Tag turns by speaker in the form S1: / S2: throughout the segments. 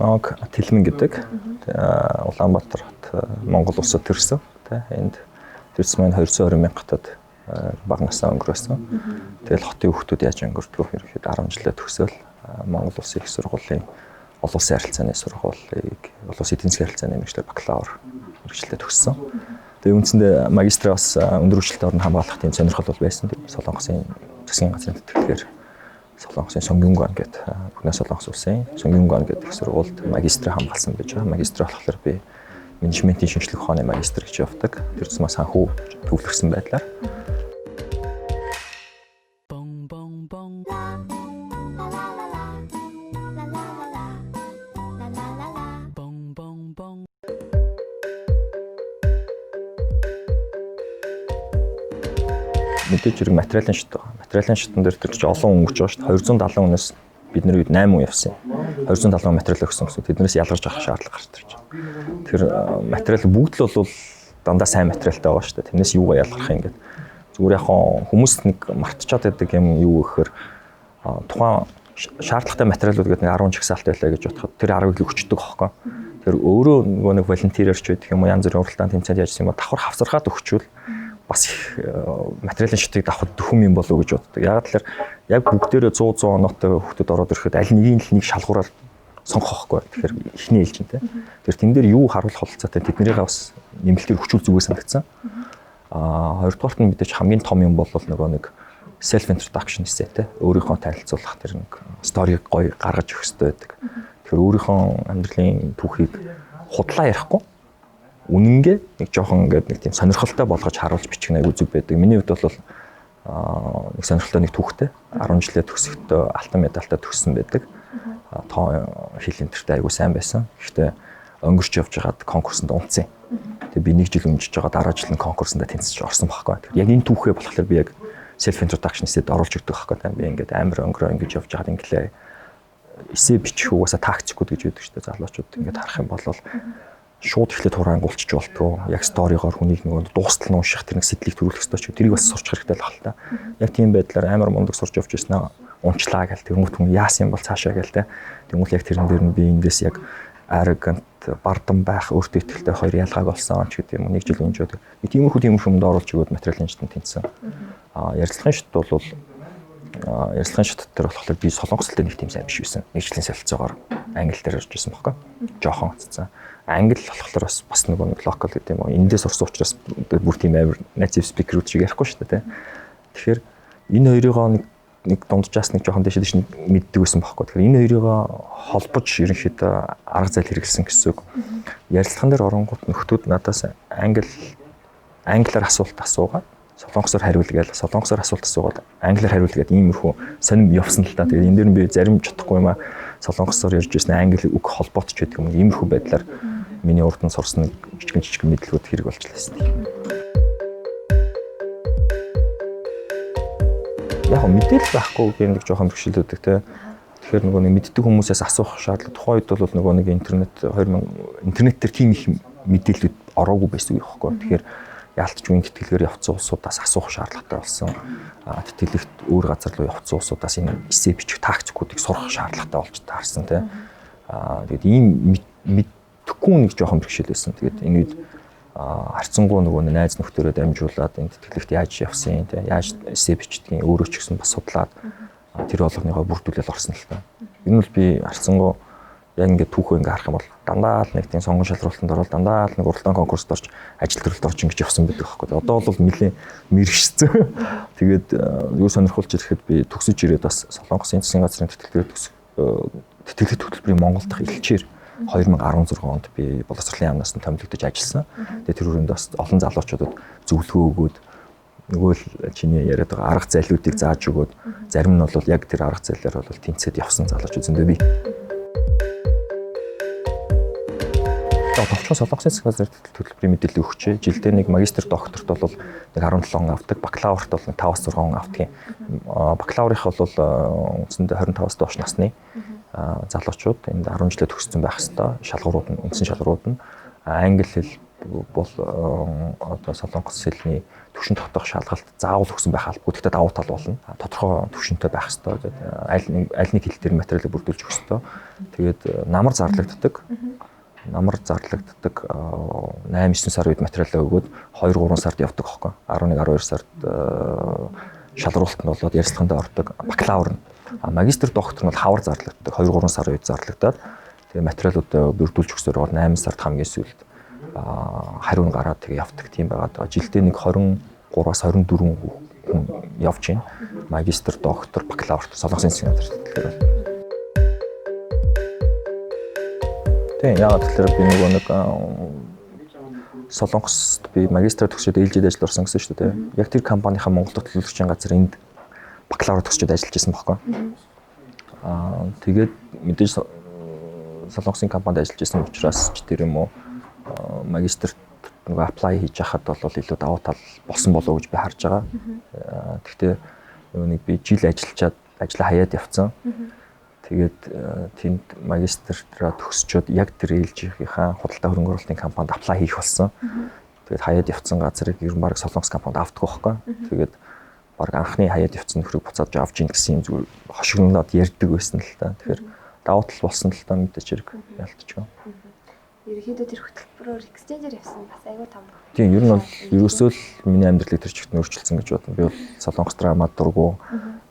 S1: Ноог Тэлмэн гэдэг Улаанбаатар хот Монгол улсад төрсөн. Энд төрсөн маань 220 мянга хотод бага насаа өнгөрөөсөн. Тэгэл хотын хүүхдүүд яаж өнгөрдөг вэ? Ерөнхийдөө 10 жилээ төгсөөл Монгол улсын их сургуулийн олон улсын харилцааны сургуулийг олон улсын эдийн засгийн харилцааны мэргэжлэр бакалавр мэргэжлээ төгссөн. Тэгээ үндсэндээ магистраа бас өндөр хүчтэй орн хамгаалах тийм сонирхол бол байсан. Солонгосын засгийн газрын тэтгэлгээр Солонгосын Сонгюнган гэдэг Бүхнээс Солонгос улсын Сонгюнган гэдэг их сургуульд магистраа хамгаалсан байж байгаа. Магистраа болохоор би менежментийн шинжлэх ухааны магистр гэж явдаг. Тэр зам санхүү төвлөрсөн байдлаар мэдээж хэрэг материалын шат байгаа. Материалын шатн дээр тэр чинь олон өнгөж байгаа шүү дээ. 270 хүнээс бидний үед 8 хүн явсан. 270 материал өгсөн гэсэн. Тэднээс ялгарч авах шаардлага гарч ирж байна. Тэр материал бүгд л бол дандаа сайн материалтай байгаа шүү дээ. Тэрнээс юугаа ялгарх юм гээд. Зүгээр яг хүмүүс нэг мартчихад байдаг юм юу гэхээр тухайн шаардлагатай материалууд гэдэг нэг 10 жигсаалт байлаа гэж бодоход тэр 10-ыг л өчтдөг аахгүй. Тэр өөрөө нөгөө нэг волонтерч байдаг юм уу янз бүрийн уралдаан тэмцээнд яажсан юм ба давхар хавцархаад өгчвөл бас их материалын шатыг давхад дөхөм юм болов уу гэж боддог. Яг л яг бүгдээрээ 100 оноотой хүүхдүүд ороод ирэхэд аль нэгийг л нэг шалгуураар сонгох байхгүй. Тэгэхээр ихний ээлжинтэй. Тэр тэн дээр юу харуулах болцоотой тэднэрийг бас нэмэлтээр хүчүүл зүгээ санагдсан. Хоёрдугаарт нь мэдээж хамгийн том юм бол нөгөө нэг self introduction эсэ тэ өөрийнхөө танилцуулах тэр нэг сториг гоё гаргаж өгөх хэрэгтэй байдаг. Тэгэхээр өөрийнхөө амьдралын түүхийг худлаа ярихгүй үнэнгээ нэг жоохон ингээд нэг тийм сонирхолтой болгож харуулж бичих нэг үзэг байдаг. Миний хувьд бол нэг сонирхолтой нэг түүхтэй 10 жилээ төгсөхдөө алтан медальтай төгссөн байдаг. Тоо хэл энтертэй айгуу сайн байсан. Гэхдээ өнгөрч явж байгаад конкурсанд унтсан. Тэгээ би 1 жил өмжиж байгаа дараа жил нь конкурсанд тэнцэж орсон байхгүй. Яг энэ түүхээ болохоор би яг self introduction эсэд оруулж өгдөг байхгүй. Би ингээд амар өнгөрөө ингэж явж байгаад инглээ эсэ бичих угаасаа тактикуд гэж яддаг шүү дээ. Залуучууд ингээд харах юм бол шууд ихлэ тураангуулчих болтгоо. Яг сторигоор хүнийг нөгөө дуустал нь унших тэр нэг сэтлийг төрүүлэх ёстой ч тэрийг бас сурч хэрэгтэй л байна л та. Яг тийм байдлаар амар мундаг сурч явж ирсэн унчлаа гэл тэрнүүт хүн яасан юм бол цаашаа гэл те. Тэгмэл яг тэрэн дээр нь би эндээс яг arrogant бардам байх өөртөө ихтэй хоёр ялгааг олсон ч гэдэг юм. 1 жил өнжөөд. Би тиймэрхүү юмд оруулж өгөөд материалын шатнд тэнцсэн. Ярилцлагын шат бол ярилцлагын шат дээр болохоор би солонгослтой нэг тийм сайн биш байсан. 1 жилийн солилцоогоор англи дээр ирж ирсэн баггүй. Жохон цацсан. Англи болохоор бас нөгөө нэг локал гэдэг юм уу. Эндээс сурсан учраас бүр тийм амар native speaker-ууд шиг ярихгүй шүү дээ. Тэгэхээр энэ хоёрыг нэг дунджаас нэг жоохон дэшиж мэддэг байсан байхгүй. Тэгэхээр энэ хоёрыг холбож ерөнхийдөө арга зал хэрэгэлсэн гэсэн үг. Ярилцлаган дээр оронгууд нөхдүүд надаас англиар асуулт асуугаад солонгосоор хариул гээл солонгосоор асуулт асуугаад англиар хариул гэдэг иймэрхүү сонирм явсан л та. Тэгээд энэ дээр нь би зарим чадахгүй юм а солонгосоор ярьж ирсэн англи үг холбоотч гэдэг юм. Иймэрхүү байдлаар миний урд нь сурсан жижигэн мэдлэгүүд хэрэг болчихлоо юм. Яг мэдээлэл байхгүй гэх нэг жоохон бэрхшээлүүддэг те. Тэгэхээр нөгөө нэг мэддэг хүмүүсээс асуух шаардлага тухайн үед бол нөгөө нэг интернет дээр тийм их мэдээлэлүүд ороогүй байсан юм байхгүй. Тэгэхээр яалтч үеийн тэтгэлгээр явцсан улсуудаас асуух шаардлагатай болсон. Тэтгэлэгт өөр газар руу явцсан улсуудаас энэ эссе бичих тактикуудыг сурах шаардлагатай болж таарсан те. Тэгээд ийм мэдхгүй нэг жоохон бэрхшээл байсан. Тэгээд энэ үед харцангуй нөгөө найз нөхдөөрөө дамжуулаад энэ тэтгэлэгт яаж явсан те яаж эссе бичдгийг өөрөө ч гэсэн бас судлаад тэр болгоныгоо бүрдүүлэл орсон л та. Энэ бол би харцангуй яг ингээд түүхөө ингээд харах юм бол дандаа л нэг тийм сонгон шалралтанд ороод дандаа л нэг уралдаан конкурст орж ажил төрөлд орж ингэж явсан байдаг байхгүй. Одоо бол нэлээд мэрэгшсэн. Тэгээд юу сонирхолж ирэхэд би төгсөж ирээд бас Солонгосын засгийн газрын тэтгэлэг хөтөлбөрийн Монгол дахь элчээр 2016 онд би боловсролын яамнаас нь томилогдож ажилласан. Тэгээд тэр хүрээнд бас олон залуучуудад зөвлөгөө өгөөд нөгөө л чиний яриад байгаа арга зайлуудыг зааж өгөөд зарим нь бол яг тэр арга зайлаар бол тэнцээд явсан залуучууд зөндөө бий. Товчхон Солонгосын засгийн газрын хөтөлбөрийн мэдээлэл өгчээ. Жилдээ нэг магистр докторт бол нэг 17 он авдаг, бакалаврт бол 5-6 он авдаг юм. Бакалаврынх бол үндсэндээ 25-аас доош насны залуучууд энд 10 жилээ төгссөн байх хэвээр шалгуурууд нь үндсэн шалгуурууд нь англи хэл бол одоо Солонгос хэлний түвшин тогтоох шалгалт заавал өгсөн байх албагүй. Гэхдээ давуу тал болно. Тодорхой түвшинтэй байх хэрэгтэй. Аль нэг хэл дээр материалыг бүрдүүлж өгөх хэрэгтэй. Тэгээд намар зарлагддаг. Намар зарлагддаг 8-9 сар үед материалаа өгөөд 2-3 сард явдаг хөөхгүй. 11-12 сард шалралт нь болоод ярилцлаганд ордог. Бакалавр нь. Магистр доктор нь бол хавар зарлагддаг. 2-3 сар үед зарлагдаад тэгээ материалуудаа бүрдүүлж өгсөөр бол 8 сард хамгийн сүүлд хариу нь гараад тэгээ явдаг тийм байгаад байгаа. Жилдээ нэг 23-аас 24 хүн явж байна. Магистр, доктор, бакалавр, солонгосын засгийн газар. Тийм яагаад тэгэхээр би нэг Солонгост би магистр төгсөөд ээлжид ажил орсон гэсэн шүү дээ. Яг тэр компанийнхаа Монгол төлөвлөгчийн газар энд бакалавр төгсөөд ажиллаж байсан байхгүй. Тэгээд мэдээж Солонгосын компанид ажиллаж байсан учраас ч тэр юм уу магистрт нөгөө apply хийж яхад бол илүү давуу тал болсон болов уу гэж би харж байгаа. Гэхдээ нэг би жил ажиллаад ажлаа хаяад явцсан. Тэгээд тэнд магистраа төгсчөөд яг тэр ээлжийнхаа худалдаа хөрөнгө оруулалтын компанид apply хийх болсон. Тэгээд хаяад явцсан газрыг ер нь баг Солонгос компанид авдаг байхгүй. Тэгээд баг анхны хаяад явцсан нөхрийг буцааж авч ийн гэсэн юм зүгээр хошигнолоод ярьдаг байсан л та. Тэгэхээр давуу тал болсон л та мэдээж хэрэг ялтчихв.
S2: Ерөнхийдөө тэр хөтөлбөрөөр exchange-ээр явсан бас айгүй том.
S1: Тийм ер нь бол ерөөсөө л миний амьдралыг тэр чигт нь өөрчилсөн гэж бодно. Би бол Солонгос драмад дургу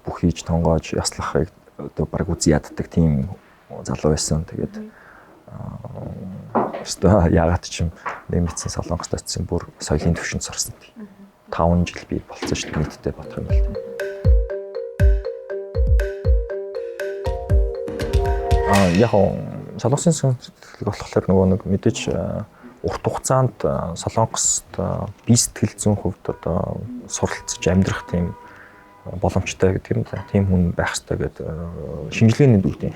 S1: бүх хийж тонгоож яслахыг одоо баг үзий яддаг тийм залуу байсан. Тэгээд өстой яагаад ч юм нэмэгдсэн Солонгост очсон бүр соёлын төвшөнд сорсон. 5 жил би болцсон шүү дээ нийтдээ бодох юм бол. Яг Солонгосын сэтгэл болохоор нөгөө нэг мэдээж урт хугацаанд Солонгост бие сэтгэл зүйн хувьд одоо суралцж амьдрах тийм боломжтой гэдэг юм да. Тийм хүн байх хэрэгтэй гэдэг шинжилгээний дүүтэй.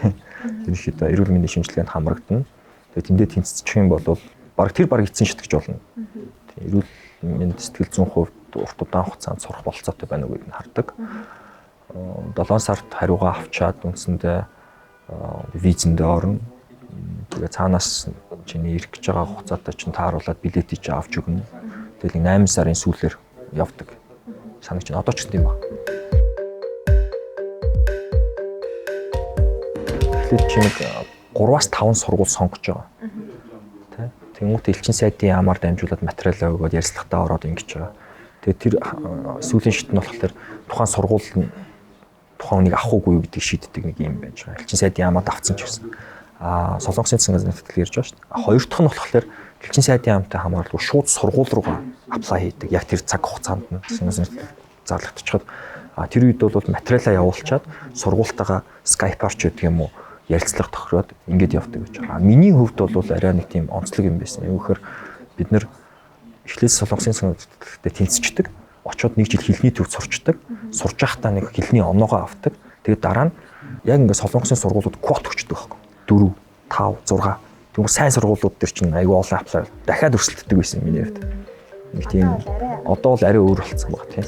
S1: Ерөнхийдөө эрүүл мэндийн шинжилгээнд хамрагдана. Тэгээд тэндээ тэнцчих юм бол баг эцсийн шат гэж болно. Эрүүл мэндийн сэтгэл зүйн хувьд урт удаан хугацаанд сурах болцоотой байна уу гэдгийг хардаг. 7 сард хариугаа авчаад үндсэндээ визэндээ орно. Тэгээ цаанаас чиний ирэх гэж байгаа хугацаатай чинь тааруулаад билетийг чи авч өгнө. Тэгэл 8 сарын сүүлээр явдаг. Санагч нь одоо ч гэсэн тийм байна. Тэгэхээр чи нэг 3-аас 5 сургууль сонгож байгаа. Тэ? Тэнгуут элчин сайдын ямаар дамжуулаад материалаа өгөөд ярилцлагатаа ороод ингэж байгаа. Тэгээ тэр сүүлийн шит нь болохоор тухайн сургууль нь тухайн хүнийг авах уугүй гэдгийг шийддэг нэг юм байж байгаа. Элчин сайдын ямаад авцсан ч гэсэн. Солонгосын засгийн газрын тэтгэл ярьж байгаа шүү дээ. Хоёр дахь нь болохоор элчин сайдын яамтай хамааралгүй шууд сургууль руугаа apply хийдэг. Яг тэр цаг хугацаанд нь засгийн газрын зарлагдчихад тэр үед бол материалаа явуулчаад сургуультайгаа Skype-аар ч гэдэг юм уу ярилцлага тохироод ингэж явдаг гэж байгаа. Миний хувьд бол арай нэг тийм онцлог юм байсан. Юу гэхээр бид нэр эхлээс Солонгосын засгийн газрын тэнцчдэг. Очоод нэг жил хэлний төвд сурчдаг. Сурж байхдаа нэг хэлний оноогоо авдаг. Тэгээд дараа нь яг ингээд Солонгосын сургуулиуд квот өгчдөг байхгүй. 4, 5, 6. Тэгвэл сайн сургуулиуд төр чинь айгүй олон apply дахиад өрсөлддөг байсан миний хувьд. Нэг тийм одоо бол арай өөр болцсон баг тийм.